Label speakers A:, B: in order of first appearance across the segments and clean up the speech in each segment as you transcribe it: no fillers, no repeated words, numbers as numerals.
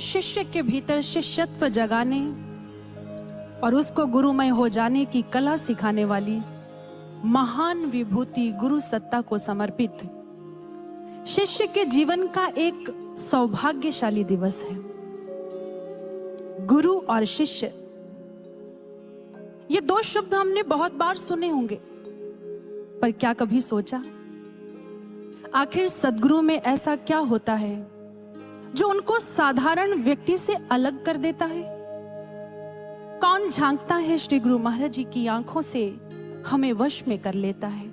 A: शिष्य के भीतर शिष्यत्व जगाने और उसको गुरुमय हो जाने की कला सिखाने वाली महान विभूति गुरु सत्ता को समर्पित शिष्य के जीवन का एक सौभाग्यशाली दिवस है। गुरु और शिष्य, ये दो शब्द हमने बहुत बार सुने होंगे, पर क्या कभी सोचा आखिर सद्गुरु में ऐसा क्या होता है जो उनको साधारण व्यक्ति से अलग कर देता है? कौन झांकता है श्री गुरु महाराज जी की आंखों से हमें वश में कर लेता है?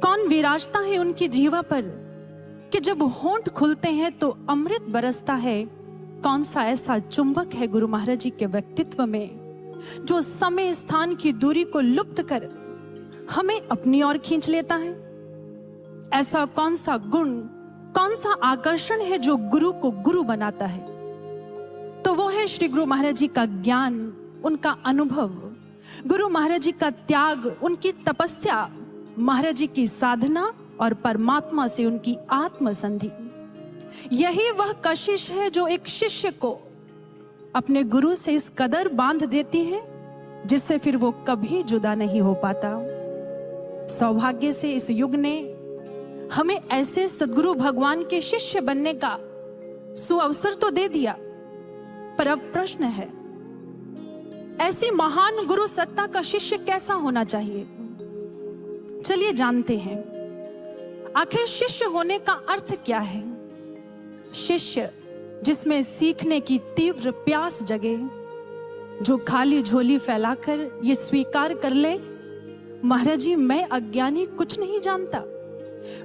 A: कौन विराजता है उनकी जीवा पर कि जब होंठ खुलते हैं तो अमृत बरसता है? कौन सा ऐसा चुंबक है गुरु महाराज जी के व्यक्तित्व में जो समय स्थान की दूरी को लुप्त कर हमें अपनी ओर खींच लेता है? ऐसा कौन सा गुण, कौन सा आकर्षण है जो गुरु को गुरु बनाता है? तो वो है श्री गुरु महाराज जी का ज्ञान, उनका अनुभव, गुरु महाराज जी का त्याग, उनकी तपस्या, महाराज जी की साधना और परमात्मा से उनकी आत्मसंधि। यही वह कशिश है जो एक शिष्य को अपने गुरु से इस कदर बांध देती है जिससे फिर वो कभी जुदा नहीं हो पाता। सौभाग्य से इस युग ने हमें ऐसे सद्गुरु भगवान के शिष्य बनने का सुअवसर तो दे दिया, पर अब प्रश्न है, ऐसी महान गुरु सत्ता का शिष्य कैसा होना चाहिए? चलिए जानते हैं आखिर शिष्य होने का अर्थ क्या है। शिष्य जिसमें सीखने की तीव्र प्यास जगे, जो खाली झोली फैलाकर ये स्वीकार कर ले, महाराज जी मैं अज्ञानी कुछ नहीं जानता,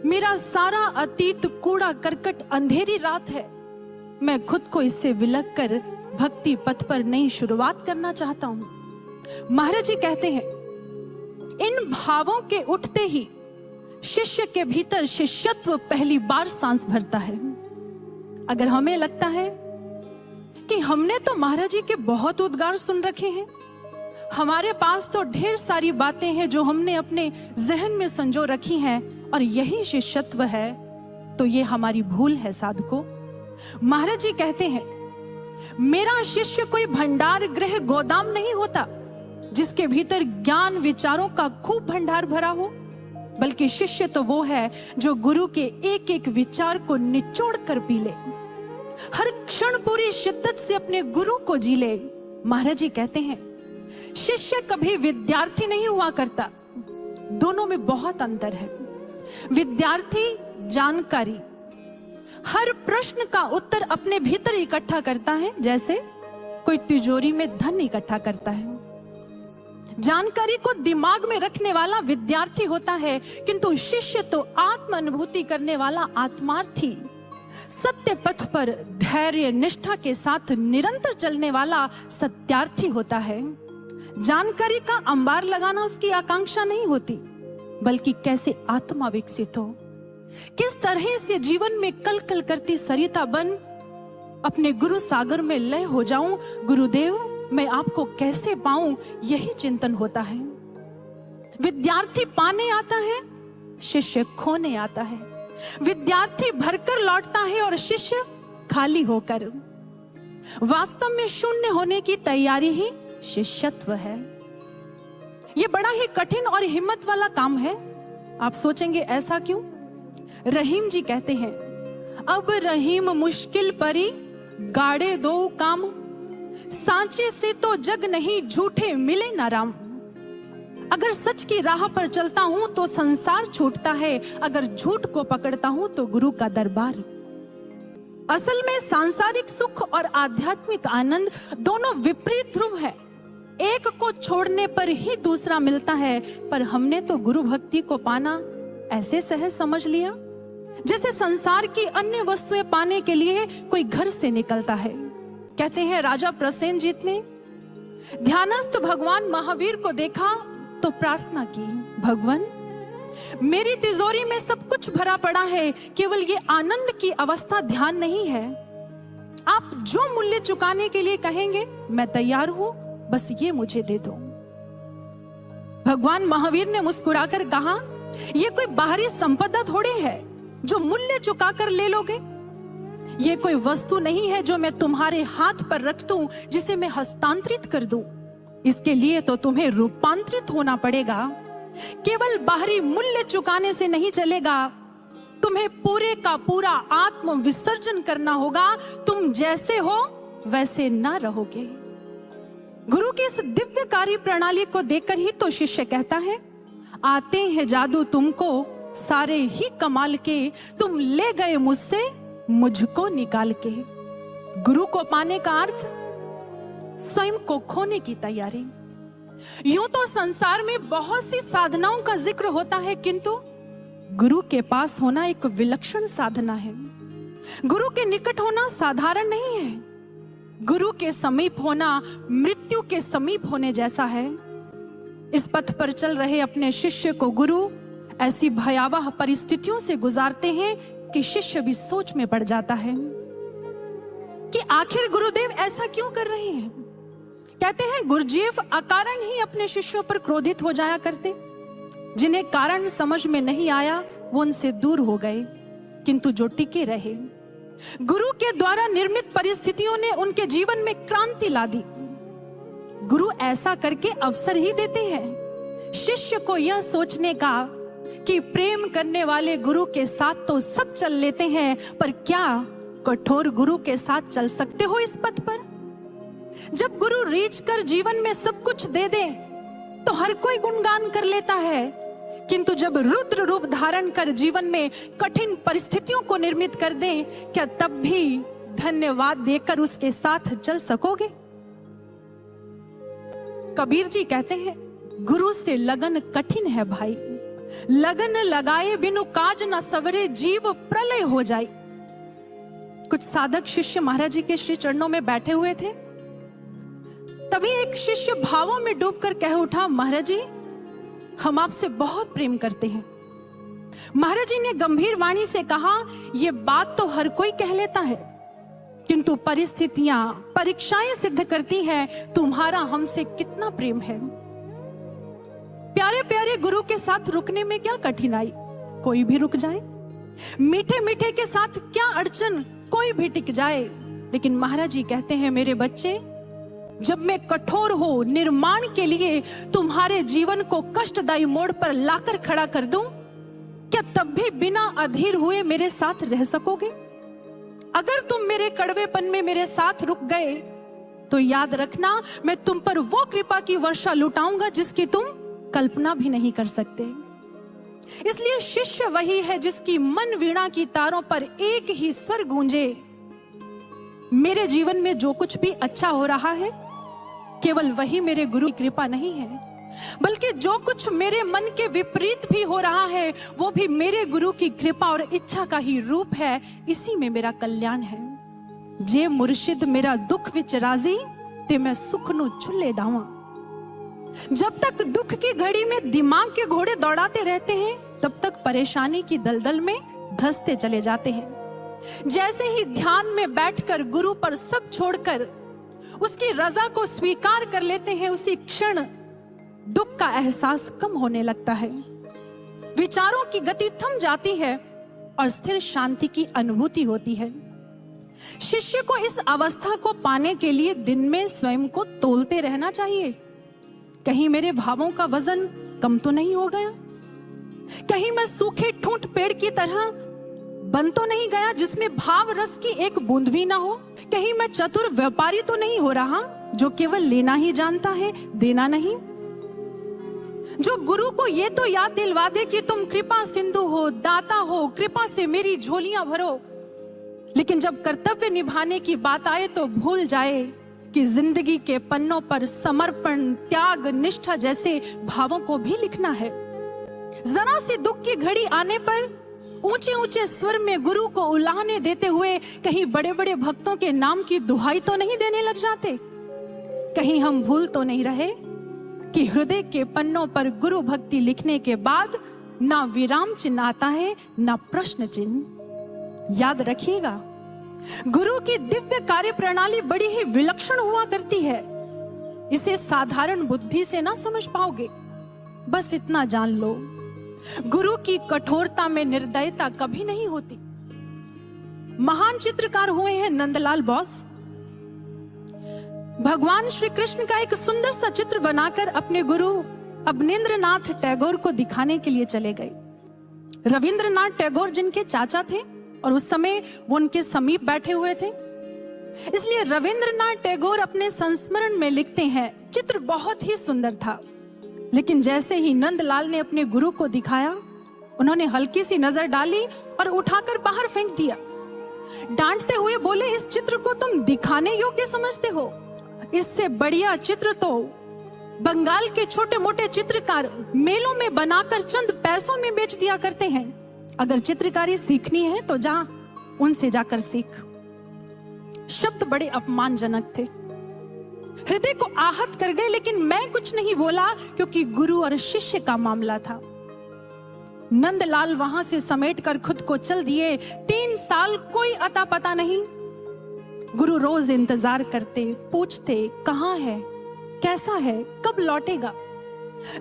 A: मेरा सारा अतीत कूड़ा करकट अंधेरी रात है, मैं खुद को इससे विलग कर भक्ति पथ पर नई शुरुआत करना चाहता हूं। महाराज जी कहते हैं इन भावों के उठते ही शिष्य के भीतर शिष्यत्व पहली बार सांस भरता है। अगर हमें लगता है कि हमने तो महाराज जी के बहुत उद्गार सुन रखे हैं, हमारे पास तो ढेर सारी बातें हैं जो हमने अपने जहन में संजो रखी हैं और यही शिष्यत्व है, तो ये हमारी भूल है साधको। महाराज जी कहते हैं मेरा शिष्य कोई भंडार गृह गोदाम नहीं होता जिसके भीतर ज्ञान विचारों का खूब भंडार भरा हो, बल्कि शिष्य तो वो है जो गुरु के एक एक विचार को निचोड़ कर पी ले, हर क्षण पूरी शिद्दत से अपने गुरु को जी ले। महाराज जी कहते हैं शिष्य कभी विद्यार्थी नहीं हुआ करता, दोनों में बहुत अंतर है। विद्यार्थी जानकारी, हर प्रश्न का उत्तर अपने भीतर इकट्ठा करता है, जैसे कोई तिजोरी में धन इकट्ठा करता है। जानकारी को दिमाग में रखने वाला विद्यार्थी होता है, किंतु शिष्य तो आत्म अनुभूति करने वाला आत्मार्थी, सत्य पथ पर धैर्य निष्ठा के साथ निरंतर चलने वाला सत्यार्थी होता है। जानकारी का अंबार लगाना उसकी आकांक्षा नहीं होती, बल्कि कैसे आत्मा विकसित हो, किस तरह से जीवन में कल कल करती सरिता बन अपने गुरु सागर में लय हो जाऊं, गुरुदेव मैं आपको कैसे पाऊं, यही चिंतन होता है। विद्यार्थी पाने आता है, शिष्य खोने आता है। विद्यार्थी भरकर लौटता है और शिष्य खाली होकर। वास्तव में शून्य होने की तैयारी ही शिष्यत्व है। यह बड़ा ही कठिन और हिम्मत वाला काम है। आप सोचेंगे ऐसा क्यों? रहीम जी कहते हैं अब रहीम मुश्किल परी गाड़े दो काम, सांचे से तो जग नहीं झूठे मिले ना राम। अगर सच की राह पर चलता हूं तो संसार छूटता है, अगर झूठ को पकड़ता हूं तो गुरु का दरबार। असल में सांसारिक सुख और आध्यात्मिक आनंद दोनों विपरीत ध्रुव है, एक को छोड़ने पर ही दूसरा मिलता है। पर हमने तो गुरु भक्ति को पाना ऐसे सहज समझ लिया जैसे संसार की अन्य वस्तुएं पाने के लिए कोई घर से निकलता है। कहते हैं राजा प्रसेनजीत ने ध्यानस्थ भगवान महावीर को देखा तो प्रार्थना की, भगवान मेरी तिजोरी में सब कुछ भरा पड़ा है, केवल ये आनंद की अवस्था ध्यान नहीं है। आप जो मूल्य चुकाने के लिए कहेंगे मैं तैयार हूं, बस ये मुझे दे दो। भगवान महावीर ने मुस्कुराकर कहा ये कोई बाहरी संपदा थोड़ी है जो मूल्य चुकाकर ले लोगे, ये कोई वस्तु नहीं है जो मैं तुम्हारे हाथ पर रख दूं, जिसे मैं हस्तांतरित कर दूं। इसके लिए तो तुम्हें रूपांतरित होना पड़ेगा। केवल बाहरी मूल्य चुकाने से नहीं चलेगा, तुम्हें पूरे का पूरा आत्म विसर्जन करना होगा। तुम जैसे हो वैसे ना रहोगे। गुरु की इस दिव्य कार्य प्रणाली को देखकर ही तो शिष्य कहता है, आते हैं जादू तुमको सारे ही कमाल के, तुम ले गए मुझसे मुझको निकाल के। गुरु को पाने का अर्थ स्वयं को खोने की तैयारी। यूं तो संसार में बहुत सी साधनाओं का जिक्र होता है, किंतु गुरु के पास होना एक विलक्षण साधना है। गुरु के निकट होना साधारण नहीं है। गुरु के समीप होना मृत्यु के समीप होने जैसा है। इस पथ पर चल रहे अपने शिष्य को गुरु ऐसी भयावह परिस्थितियों से गुजारते हैं कि शिष्य भी सोच में पड़ जाता है कि आखिर गुरुदेव ऐसा क्यों कर रहे हैं। कहते हैं गुरुजीव अकारण ही अपने शिष्यों पर क्रोधित हो जाया करते। जिन्हें कारण समझ में नहीं आया वो उनसे दूर हो गए, किंतु जो टिके रहे, गुरु के द्वारा निर्मित परिस्थितियों ने उनके जीवन में क्रांति ला दी। गुरु ऐसा करके अवसर ही देते हैं शिष्य को यह सोचने का कि प्रेम करने वाले गुरु के साथ तो सब चल लेते हैं, पर क्या कठोर गुरु के साथ चल सकते हो इस पथ पर? जब गुरु रीछ कर जीवन में सब कुछ दे दे तो हर कोई गुणगान कर लेता है, किंतु जब रुद्र रूप धारण कर जीवन में कठिन परिस्थितियों को निर्मित कर दे, क्या तब भी धन्यवाद देकर उसके साथ चल सकोगे? कबीर जी कहते हैं, गुरु से लगन कठिन है भाई, लगन लगाए बिनु काज न सवरे, जीव प्रलय हो जाए। कुछ साधक शिष्य महाराज जी के श्री चरणों में बैठे हुए थे। तभी एक शिष्य भावों में डूबकर कह उठा, महाराज जी हम आपसे बहुत प्रेम करते हैं। महाराज जी ने गंभीर वाणी से कहा, यह बात तो हर कोई कह लेता है, किंतु परिस्थितियां, परीक्षाएं सिद्ध करती हैं तुम्हारा हमसे कितना प्रेम है। प्यारे प्यारे गुरु के साथ रुकने में क्या कठिनाई, कोई भी रुक जाए। मीठे मीठे के साथ क्या अड़चन, कोई भी टिक जाए। लेकिन महाराज जी कहते हैं, मेरे बच्चे जब मैं कठोर हो निर्माण के लिए तुम्हारे जीवन को कष्टदायी मोड़ पर लाकर खड़ा कर दूं, क्या तब भी बिना अधीर हुए मेरे साथ रह सकोगे? अगर तुम मेरे कड़वेपन में मेरे साथ रुक गए तो याद रखना, मैं तुम पर वो कृपा की वर्षा लुटाऊंगा जिसकी तुम कल्पना भी नहीं कर सकते। इसलिए शिष्य वही है जिसकी मन वीणा की तारों पर एक ही स्वर गूंजे, मेरे जीवन में जो कुछ भी अच्छा हो रहा है केवल वही मेरे गुरु की कृपा नहीं है, बल्कि जो कुछ मेरे मन के विपरीत भी हो रहा है वो भी मेरे गुरु की कृपा और इच्छा का ही रूप है। इसी में मेरा कल्याण है। जे मुर्शिद मेरा दुख विच राजी, ते मैं सुख नु चुल्ले डावा। जब तक दुख की घड़ी में दिमाग के घोड़े दौड़ाते रहते हैं, तब तक परेशानी की दलदल में धंसते चले जाते हैं। जैसे ही ध्यान में बैठकर गुरु पर सब छोड़कर उसकी रजा को स्वीकार कर लेते हैं, उसी क्षण दुख का एहसास कम होने लगता है, विचारों की गति थम जाती है और स्थिर शांति की अनुभूति होती है। शिष्य को इस अवस्था को पाने के लिए दिन में स्वयं को तोलते रहना चाहिए। कहीं मेरे भावों का वजन कम तो नहीं हो गया? कहीं मैं सूखे ठूंठ पेड़ की तरह बन तो नहीं गया जिसमें भाव रस की एक बूंद भी ना हो? कहीं मैं चतुर व्यापारी तो नहीं हो रहा जो केवल लेना ही जानता है, देना नहीं? जो गुरु को ये तो याद दिलवा दे कि तुम कृपा सिंधु हो, दाता हो, कृपा से मेरी झोलियां भरो, लेकिन जब कर्तव्य निभाने की बात आए तो भूल जाए कि जिंदगी के पन्नों पर समर्पण, त्याग, निष्ठा जैसे भावों को भी लिखना है। जरा सी दुख की घड़ी आने पर ऊंचे ऊंचे स्वर में गुरु को उलाहने देते हुए कहीं बड़े बड़े भक्तों के नाम की दुहाई तो नहीं देने लग जाते? कहीं हम भूल तो नहीं रहे कि हृदय के पन्नों पर गुरु भक्ति लिखने के बाद ना विराम चिन्ह आता है, ना प्रश्न चिन्ह। याद रखिएगा, गुरु की दिव्य कार्य प्रणाली बड़ी ही विलक्षण हुआ करती है। इसे साधारण बुद्धि से ना समझ पाओगे। बस इतना जान लो, गुरु की कठोरता में निर्दयता कभी नहीं होती। महान चित्रकार हुए हैं नंदलाल बोस। भगवान श्री कृष्ण का एक सुंदर सा चित्र बनाकर अपने गुरु अवनींद्रनाथ टैगोर को दिखाने के लिए चले गए। रविंद्रनाथ टैगोर जिनके चाचा थे और उस समय वो उनके समीप बैठे हुए थे, इसलिए रविंद्रनाथ टैगोर अपने संस्मरण में लिखते हैं, चित्र बहुत ही सुंदर था, लेकिन जैसे ही नंदलाल ने अपने गुरु को दिखाया, उन्होंने हल्की सी नजर डाली और उठाकर बाहर फेंक दिया। डांटते हुए बोले, इस चित्र को तुम दिखाने योग्य समझते हो? इससे बढ़िया चित्र तो बंगाल के छोटे मोटे चित्रकार मेलों में बनाकर चंद पैसों में बेच दिया करते हैं। अगर चित्रकारी सीखनी है तो जा, उनसे जाकर सीख। शब्द बड़े अपमानजनक थे, हृदय को आहत कर गए, लेकिन मैं कुछ नहीं बोला क्योंकि गुरु और शिष्य का मामला था। नंदलाल वहां से समेटकर खुद को चल दिए। 3 साल कोई अता पता नहीं। गुरु रोज इंतजार करते, पूछते, कहाँ है, कैसा है, कब लौटेगा।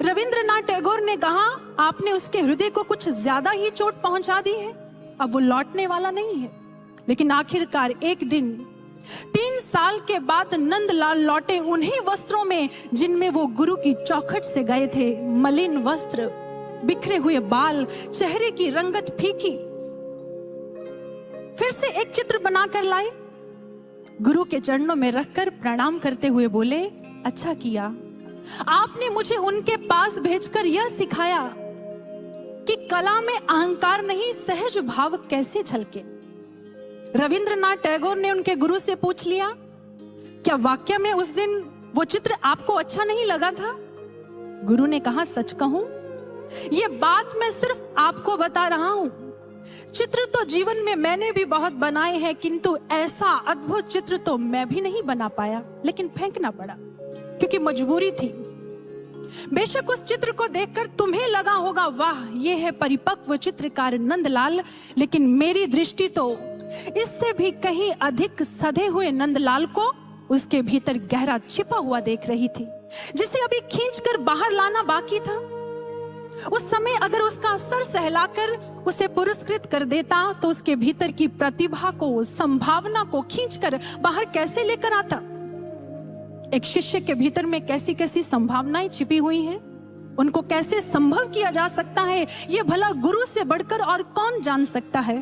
A: रविंद्रनाथ टैगोर ने कहा, आपने उसके हृदय को कुछ ज्यादा ही चोट पहुंचा दी है, अब वो लौटने वाला नहीं है। लेकिन आखिरकार एक दिन 3 साल के बाद नंदलाल लौटे उन्हीं वस्त्रों में जिनमें वो गुरु की चौखट से गए थे। मलिन वस्त्र, बिखरे हुए बाल, चेहरे की रंगत फीकी। फिर से एक चित्र बनाकर लाए, गुरु के चरणों में रखकर प्रणाम करते हुए बोले, अच्छा किया, आपने मुझे उनके पास भेजकर यह सिखाया कि कला में अहंकार नहीं, सहज भाव कैसे झलके। रविंद्रनाथ टैगोर ने उनके गुरु से पूछ लिया, क्या वाकई में उस दिन वो चित्र आपको अच्छा नहीं लगा था? गुरु ने कहा, सच कहूं, ये बात मैं सिर्फ आपको बता रहा हूं। चित्र तो जीवन में मैंने भी बहुत बनाए हैं, किंतु ऐसा अद्भुत चित्र तो मैं भी नहीं बना पाया, लेकिन फेंकना पड़ा क्योंकि मजबूरी थी। बेशक उस चित्र को देखकर तुम्हें लगा होगा, वाह, ये है परिपक्व चित्रकार नंदलाल, लेकिन मेरी दृष्टि तो इससे भी कहीं अधिक सधे हुए नंदलाल को उसके भीतर गहरा छिपा हुआ देख रही थी, जिसे अभी खींचकर बाहर लाना बाकी था। उस समय अगर उसका सर सहलाकर उसे पुरस्कृत कर देता तो उसके भीतर की प्रतिभा को, संभावना को खींचकर बाहर कैसे लेकर आता। एक शिष्य के भीतर में कैसी कैसी संभावनाएं छिपी हुई हैं, उनको कैसे संभव किया जा सकता है, यह भला गुरु से बढ़कर और कौन जान सकता है।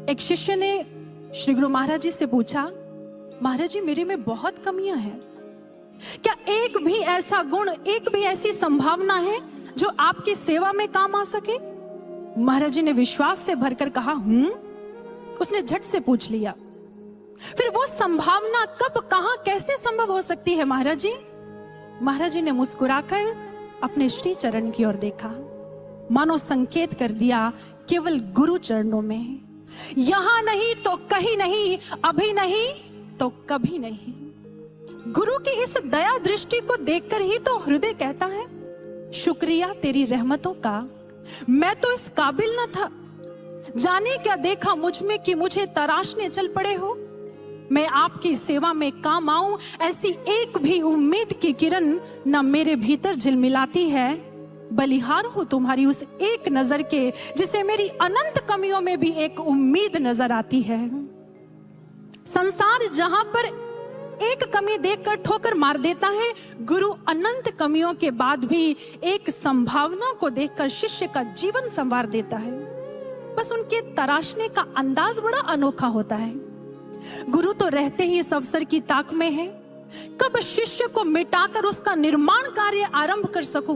A: एक शिष्य ने श्री गुरु महाराज जी से पूछा, महाराज जी, मेरे में बहुत कमियां हैं, क्या एक भी ऐसा गुण, एक भी ऐसी संभावना है जो आपकी सेवा में काम आ सके? महाराज जी ने विश्वास से भरकर कहा, उसने झट से पूछ लिया, फिर वो संभावना कब, कहां, कैसे संभव हो सकती है महाराज जी? महाराज जी ने मुस्कुराकर अपने श्री चरण की ओर देखा, मानो संकेत कर दिया, केवल गुरु चरणों में, यहां नहीं तो कहीं नहीं, अभी नहीं तो कभी नहीं। गुरु की इस दया दृष्टि को देखकर ही तो हृदय कहता है, शुक्रिया तेरी रहमतों का, मैं तो इस काबिल न था। जाने क्या देखा मुझ में कि मुझे तराशने चल पड़े हो। मैं आपकी सेवा में काम आऊं, ऐसी एक भी उम्मीद की किरण न मेरे भीतर झिलमिलाती है। बलिहार हूं तुम्हारी उस एक नजर के, जिसे मेरी अनंत कमियों में भी एक उम्मीद नजर आती है। संसार जहां पर एक कमी देखकर ठोकर मार देता है, गुरु अनंत कमियों के बाद भी एक संभावना को देखकर शिष्य का जीवन संवार देता है। बस उनके तराशने का अंदाज बड़ा अनोखा होता है। गुरु तो रहते ही इस अवसर की ताक में है, कब शिष्य को मिटाकर उसका निर्माण कार्य आरंभ कर सकूं,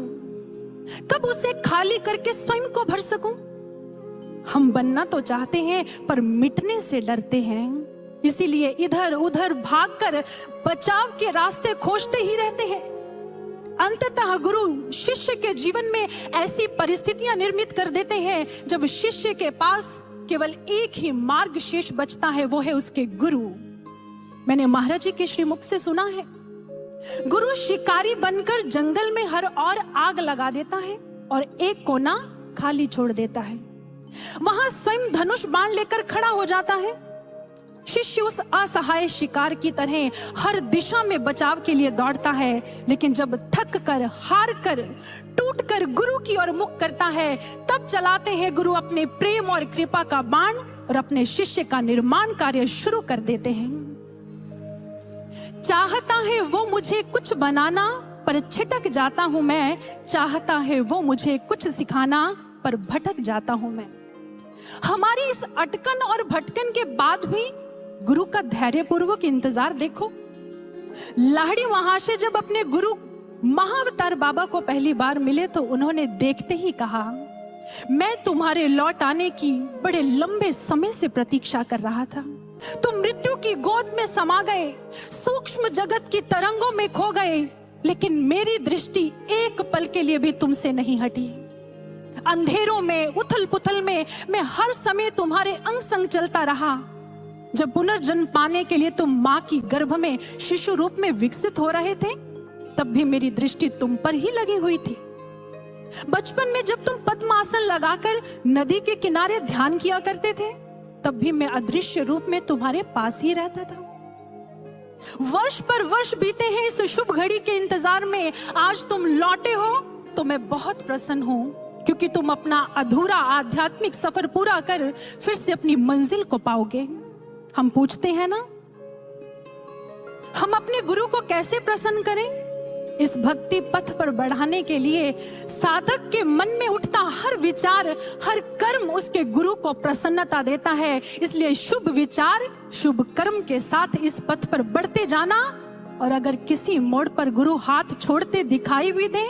A: कब उसे खाली करके स्वयं को भर सकूं। हम बनना तो चाहते हैं पर मिटने से डरते हैं, इसीलिए इधर उधर भागकर बचाव के रास्ते खोजते ही रहते हैं। अंततः गुरु शिष्य के जीवन में ऐसी परिस्थितियां निर्मित कर देते हैं जब शिष्य के पास केवल एक ही मार्ग शेष बचता है, वो है उसके गुरु। मैंने महाराज जी के श्रीमुख से सुना है, गुरु शिकारी बनकर जंगल में हर और आग लगा देता है और एक कोना खाली छोड़ देता है। वहां स्वयं धनुष बाण लेकर खड़ा हो जाता है। शिष्य उस असहाय शिकार की तरह हर दिशा में बचाव के लिए दौड़ता है, लेकिन जब थक कर, हार कर, टूट कर गुरु की ओर मुख करता है, तब चलाते हैं गुरु अपने प्रेम और कृपा का बाण और अपने शिष्य का निर्माण कार्य शुरू कर देते हैं। चाहता है वो मुझे कुछ बनाना, पर छिटक जाता हूं मैं। चाहता है वो मुझे कुछ सिखाना, पर भटक जाता हूं मैं। हमारी इस अटकन और भटकन के बाद भी गुरु का धैर्यपूर्वक इंतजार देखो। लाहिड़ी महाशय जब अपने गुरु महाअवतार बाबा को पहली बार मिले तो उन्होंने देखते ही कहा, मैं तुम्हारे लौट आने की बड़े लंबे समय से प्रतीक्षा कर रहा था। तुम मृत्यु की गोद में समा गए, सूक्ष्म जगत की तरंगों में खो गए, लेकिन मेरी दृष्टि एक पल के लिए भी तुमसे नहीं हटी। अंधेरों में, उथल पुथल में मैं हर समय तुम्हारे अंग संग चलता रहा। जब पुनर्जन्म पाने के लिए तुम मां की गर्भ में शिशु रूप में विकसित हो रहे थे, तब भी मेरी दृष्टि तुम पर ही लगी हुई थी। बचपन में जब तुम पद्मासन लगाकर नदी के किनारे ध्यान किया करते थे, तब भी मैं अदृश्य रूप में तुम्हारे पास ही रहता था। वर्ष पर वर्ष बीते हैं इस शुभ घड़ी के इंतजार में। आज तुम लौटे हो तो मैं बहुत प्रसन्न हूं, क्योंकि तुम अपना अधूरा आध्यात्मिक सफर पूरा कर फिर से अपनी मंजिल को पाओगे। हम पूछते हैं ना, हम अपने गुरु को कैसे प्रसन्न करें? इस भक्ति पथ पर बढ़ाने के लिए साधक के मन में उठता हर विचार, हर कर्म उसके गुरु को प्रसन्नता देता है। इसलिए शुभ विचार, शुभ कर्म के साथ इस पथ पर बढ़ते जाना। और अगर किसी मोड़ पर गुरु हाथ छोड़ते दिखाई भी दे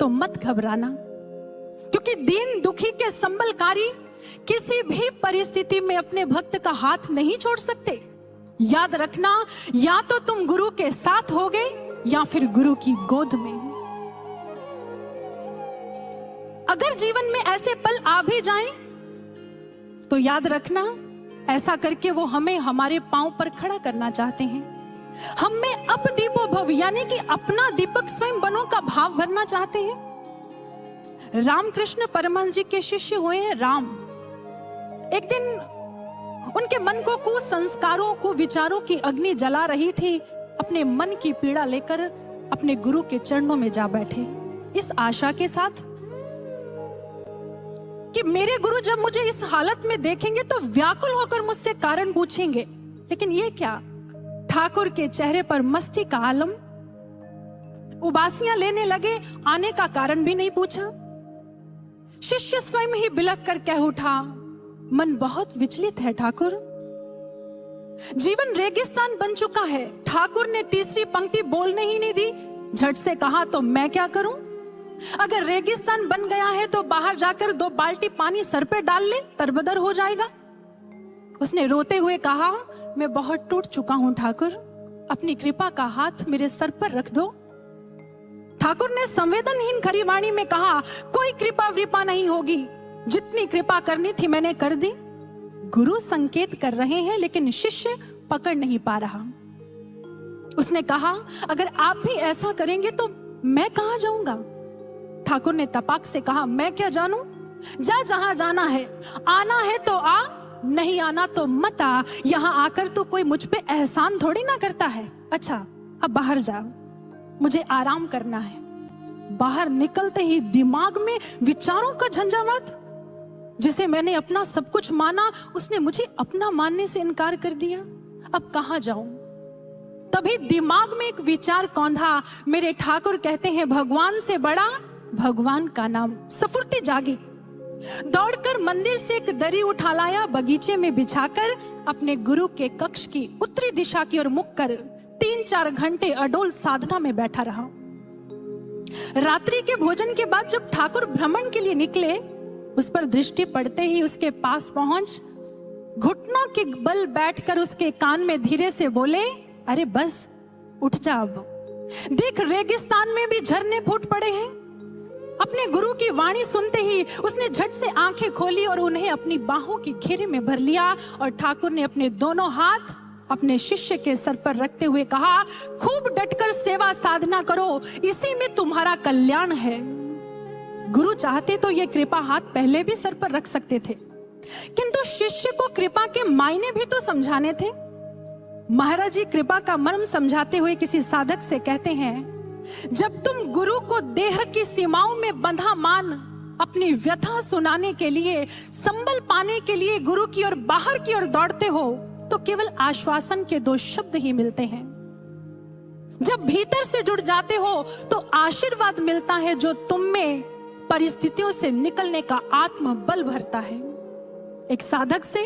A: तो मत घबराना, क्योंकि दीन दुखी के संबलकारी किसी भी परिस्थिति में अपने भक्त का हाथ नहीं छोड़ सकते। याद रखना, या तो तुम गुरु के साथ होगे या फिर गुरु की गोद में। अगर जीवन में ऐसे पल आ भी जाएं, तो याद रखना, ऐसा करके वो हमें हमारे पांव पर खड़ा करना चाहते हैं। हम में अप दीपो भव, यानी कि अपना दीपक स्वयं बनो का भाव भरना चाहते हैं। रामकृष्ण परमहंस जी के शिष्य हुए हैं राम। एक दिन उनके मन को कुसंस्कारों, कुविचारों की अग्नि जला रही थी। अपने मन की पीड़ा लेकर अपने गुरु के चरणों में जा बैठे, इस आशा के साथ कि मेरे गुरु जब मुझे इस हालत में देखेंगे तो व्याकुल होकर मुझसे कारण पूछेंगे। लेकिन ये क्या, ठाकुर के चेहरे पर मस्ती का आलम। उबासियां लेने लगे, आने का कारण भी नहीं पूछा। शिष्य स्वयं ही बिलख कर कह उठा, मन बहुत विचलित है ठाकुर। जीवन रेगिस्तान बन चुका है। ठाकुर ने तीसरी पंक्ति बोलने ही नहीं दी, झट से कहा, तो मैं क्या करूं? अगर रेगिस्तान बन गया है तो बाहर जाकर 2 बाल्टी पानी सर पे डाल ले, तरबदर हो जाएगा। उसने रोते हुए कहा, मैं बहुत टूट चुका हूं ठाकुर, अपनी कृपा का हाथ मेरे सर पर रख दो। ठाकुर ने संवेदनहीन खरी वाणी में कहा, कोई कृपा वृपा नहीं होगी, जितनी कृपा करनी थी मैंने कर दी। गुरु संकेत कर रहे हैं लेकिन शिष्य पकड़ नहीं पा रहा। उसने कहा, अगर आप भी ऐसा करेंगे तो मैं कहां जाऊंगा? ठाकुर ने तपाक से कहा, मैं क्या जानूं? जा जहां जाना है, आना है तो आ, नहीं आना तो मत आ। यहां आकर तो कोई मुझ पे एहसान थोड़ी ना करता है। अच्छा, अब बाहर जाओ, मुझे आराम करना है। बाहर निकलते ही दिमाग में विचारों का झंझावात। जिसे मैंने अपना सब कुछ माना, उसने मुझे अपना मानने से इनकार कर दिया। अब कहां जाऊं? तभी दिमाग में एक विचार कौंधा। मेरे ठाकुर कहते हैं, भगवान से बड़ा भगवान का नाम। सफुर्ती जागी, दौड़कर मंदिर से एक दरी उठा लाया, बगीचे में बिछाकर अपने गुरु के कक्ष की उत्तरी दिशा की ओर मुख कर 3-4 घंटे अडोल साधना में बैठा रहा। रात्रि के भोजन के बाद जब ठाकुर भ्रमण के लिए निकले, उस पर दृष्टि पड़ते ही उसके पास पहुंच घुटनों के बल बैठकर उसके कान में धीरे से बोले, अरे बस उठ जा, अब देख रेगिस्तान में भी झरने फूट पड़े हैं। अपने गुरु की वाणी सुनते ही उसने झट से आंखें खोली और उन्हें अपनी बाहों की घेरे में भर लिया। और ठाकुर ने अपने दोनों हाथ अपने शिष्य के सर पर रखते हुए कहा, खूब डटकर सेवा साधना करो, इसी में तुम्हारा कल्याण है। गुरु चाहते तो ये कृपा हाथ पहले भी सर पर रख सकते थे, किंतु शिष्य को कृपा के मायने भी तो समझाने थे। महाराज जी कृपा का मर्म समझाते हुए किसी साधक से कहते हैं, जब तुम गुरु को देह की सीमाओं में बंधा मान अपनी व्यथा सुनाने के लिए, संबल पाने के लिए गुरु की ओर बाहर की ओर दौड़ते हो तो केवल आश्वासन के 2 शब्द ही मिलते हैं। जब भीतर से जुड़ जाते हो तो आशीर्वाद मिलता है जो तुम में परिस्थितियों से निकलने का आत्मबल भरता है। एक साधक से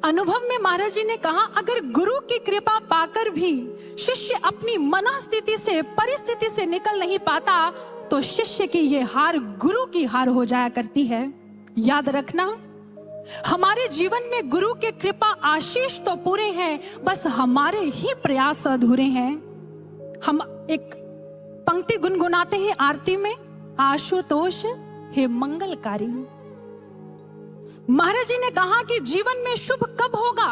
A: अनुभव में महाराज जी ने कहा, अगर गुरु की कृपा पाकर भी शिष्य अपनी मनस्थिति से, परिस्थिति से निकल नहीं पाता तो शिष्य की ये हार गुरु की हार हो जाया करती है। याद रखना, हमारे जीवन में गुरु के कृपा आशीष तो पूरे हैं, बस हमारे ही प्रयास अधूरे हैं। हम एक पंक्ति गुनगुनाते हैं आरती में, आशुतोष हे मंगलकारी। महाराज जी ने कहा कि जीवन में शुभ कब होगा?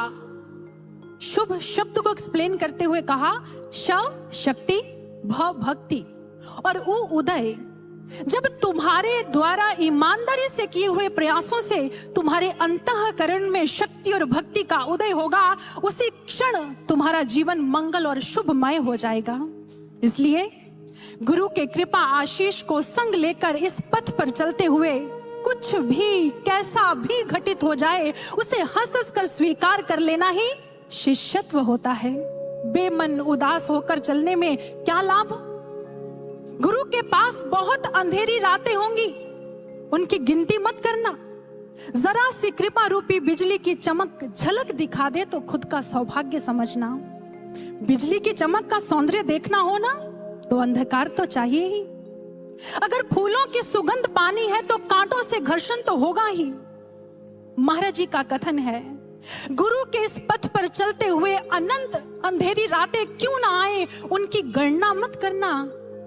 A: शुभ शब्द को एक्सप्लेन करते हुए कहा, श शक्ति, भ भक्ति और उ उदय। जब तुम्हारे द्वारा ईमानदारी से किए हुए प्रयासों से तुम्हारे अंतःकरण में शक्ति और भक्ति का उदय होगा, उसी क्षण तुम्हारा जीवन मंगल और शुभमय हो जाएगा। इसलिए गुरु के कृपा आशीष को संग लेकर इस पथ पर चलते हुए कुछ भी, कैसा भी घटित हो जाए, उसे हंस हंस कर स्वीकार कर लेना ही शिष्यत्व होता है। बेमन उदास होकर चलने में क्या लाभ? गुरु के पास बहुत अंधेरी रातें होंगी, उनकी गिनती मत करना। जरा सी कृपा रूपी बिजली की चमक झलक दिखा दे तो खुद का सौभाग्य समझना। बिजली की चमक का सौंदर्य देखना हो ना तो अंधकार तो चाहिए ही। अगर फूलों की सुगंध पानी है तो कांटों से घर्षण तो होगा ही। महाराज जी का कथन है, गुरु के इस पथ पर चलते हुए अनंत अंधेरी रातें क्यों ना आए, उनकी गणना मत करना।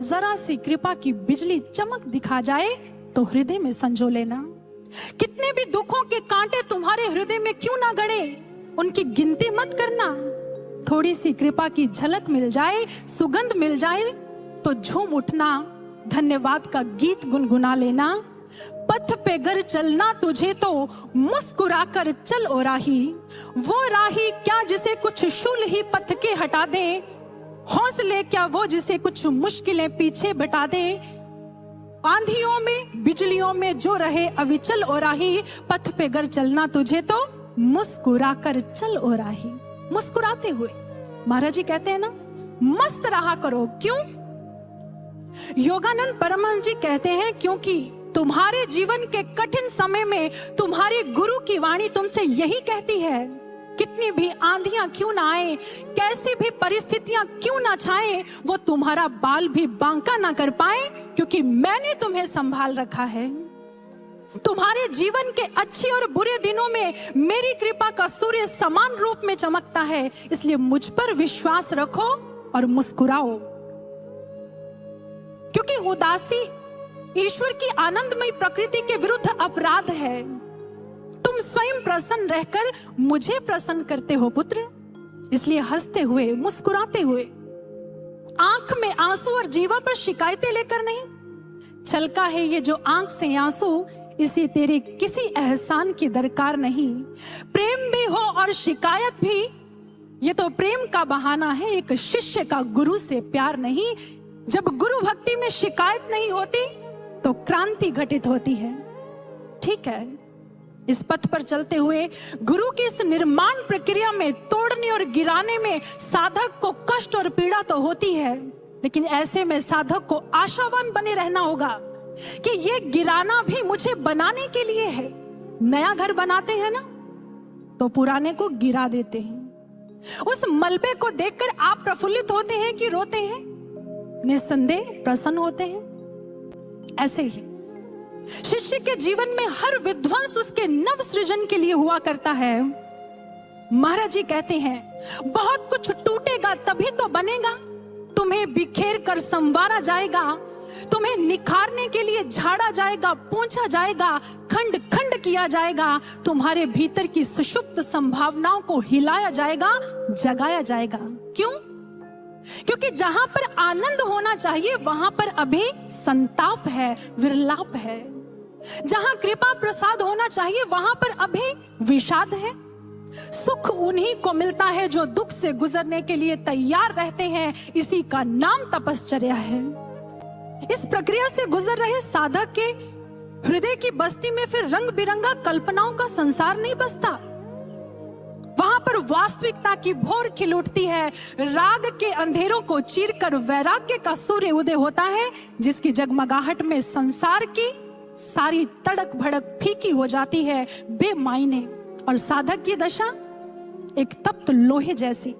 A: जरा सी कृपा की बिजली चमक दिखा जाए तो हृदय में संजो लेना। कितने भी दुखों के कांटे तुम्हारे हृदय में क्यों ना गड़े, उनकी गिनती मत करना। थोड़ी सी कृपा की झलक मिल जाए, सुगंध मिल जाए तो झूम उठना, धन्यवाद का गीत गुनगुना लेना। पथ पे गर चलना तुझे तो मुस्कुराकर चल ओ राही, वो राही क्या जिसे कुछ शूल ही पथ के हटा दे, हौसले क्या वो जिसे कुछ मुश्किलें पीछे बता दे। आंधियों में बिजलियों में जो रहे अविचल ओ राही, पथ पे गर चलना तुझे तो मुस्कुराकर चल ओ राही। मुस्कुराते हुए महाराज जी कहते हैं ना, मस्त रहा करो। क्यों? योगानंद परमहंस जी कहते हैं, क्योंकि तुम्हारे जीवन के कठिन समय में तुम्हारे गुरु की वाणी तुमसे यही कहती है, कितनी भी आंधियां क्यों ना आए, कैसी भी परिस्थितियां क्यों ना छाए, वो तुम्हारा बाल भी बांका ना कर पाए, क्योंकि मैंने तुम्हें संभाल रखा है। तुम्हारे जीवन के अच्छे और बुरे दिनों में मेरी कृपा का सूर्य समान रूप में चमकता है, इसलिए मुझ पर विश्वास रखो और मुस्कुराओ। क्योंकि उदासी ईश्वर की आनंदमयी प्रकृति के विरुद्ध अपराध है। तुम स्वयं प्रसन्न रहकर मुझे प्रसन्न करते हो पुत्र, इसलिए हंसते हुए, मुस्कुराते हुए, आंख में आंसू और जीवा पर शिकायतें लेकर नहीं। छलका है ये जो आंख से आंसू, इसे तेरे किसी एहसान की दरकार नहीं। प्रेम भी हो और शिकायत भी, ये तो प्रेम का बहाना है, एक शिष्य का गुरु से प्यार नहीं। जब गुरु भक्ति में शिकायत नहीं होती तो क्रांति घटित होती है। ठीक है, इस पथ पर चलते हुए गुरु की इस निर्माण प्रक्रिया में तोड़ने और गिराने में साधक को कष्ट और पीड़ा तो होती है, लेकिन ऐसे में साधक को आशावान बने रहना होगा कि ये गिराना भी मुझे बनाने के लिए है। नया घर बनाते हैं ना तो पुराने को गिरा देते हैं। उस मलबे को देखकर आप प्रफुल्लित होते हैं कि रोते हैं? निस्संदेह प्रसन्न होते हैं। ऐसे ही शिष्य के जीवन में हर विध्वंस उसके नव सृजन के लिए हुआ करता है। महाराज जी कहते हैं, बहुत कुछ टूटेगा तभी तो बनेगा। तुम्हें बिखेर कर संवारा जाएगा, तुम्हें निखारने के लिए झाड़ा जाएगा, पोंछा जाएगा, खंड खंड किया जाएगा। तुम्हारे भीतर की सुषुप्त संभावनाओं को हिलाया जाएगा, जगाया जाएगा। क्यों? क्योंकि जहां पर आनंद होना चाहिए वहां पर अभी संताप है, विरलाप है। जहां कृपा प्रसाद होना चाहिए वहां पर अभी विषाद है। सुख उन्हीं को मिलता है जो दुख से गुजरने के लिए तैयार रहते हैं। इसी का नाम तपश्चर्या है। इस प्रक्रिया से गुजर रहे साधक के हृदय की बस्ती में फिर रंग बिरंगा कल्पनाओं का संसार नहीं बसता। वहां पर वास्तविकता की भोर खिल उठती है। राग के अंधेरों को चीरकर वैराग्य का सूर्य उदय होता है, जिसकी जगमगाहट में संसार की सारी तड़क भड़क फीकी हो जाती है, बेमायने। और साधक की दशा एक तप्त लोहे जैसी,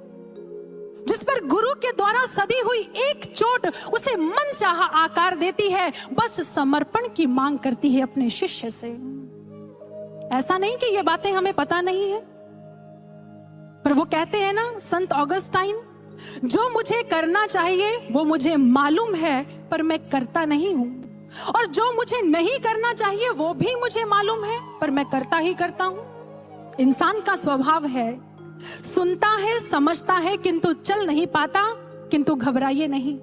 A: जिस पर गुरु के द्वारा सदी हुई एक चोट उसे मनचाहा आकार देती है, बस समर्पण की मांग करती है अपने शिष्य से। ऐसा नहीं कि ये बातें हमें पता नहीं है, पर वो कहते हैं ना संत ऑगस्टाइन, जो मुझे करना चाहिए वो मुझे मालूम है पर मैं करता नहीं हूं, और जो मुझे नहीं करना चाहिए वो भी मुझे मालूम है पर मैं करता ही करता हूं। इंसान का स्वभाव है, सुनता है समझता है किंतु चल नहीं पाता, किंतु घबराइए नहीं।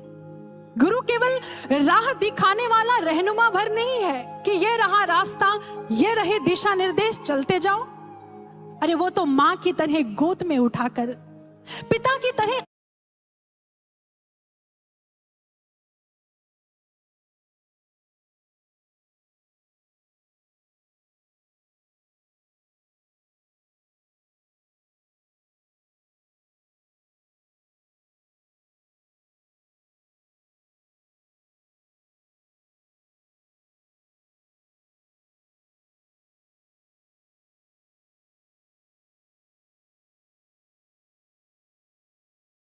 A: गुरु केवल राह दिखाने वाला रहनुमा भर नहीं है कि ये रहा रास्ता, ये रहे दिशा निर्देश, चलते जाओ। अरे वो तो मां की तरह गोद में उठाकर, पिता की तरह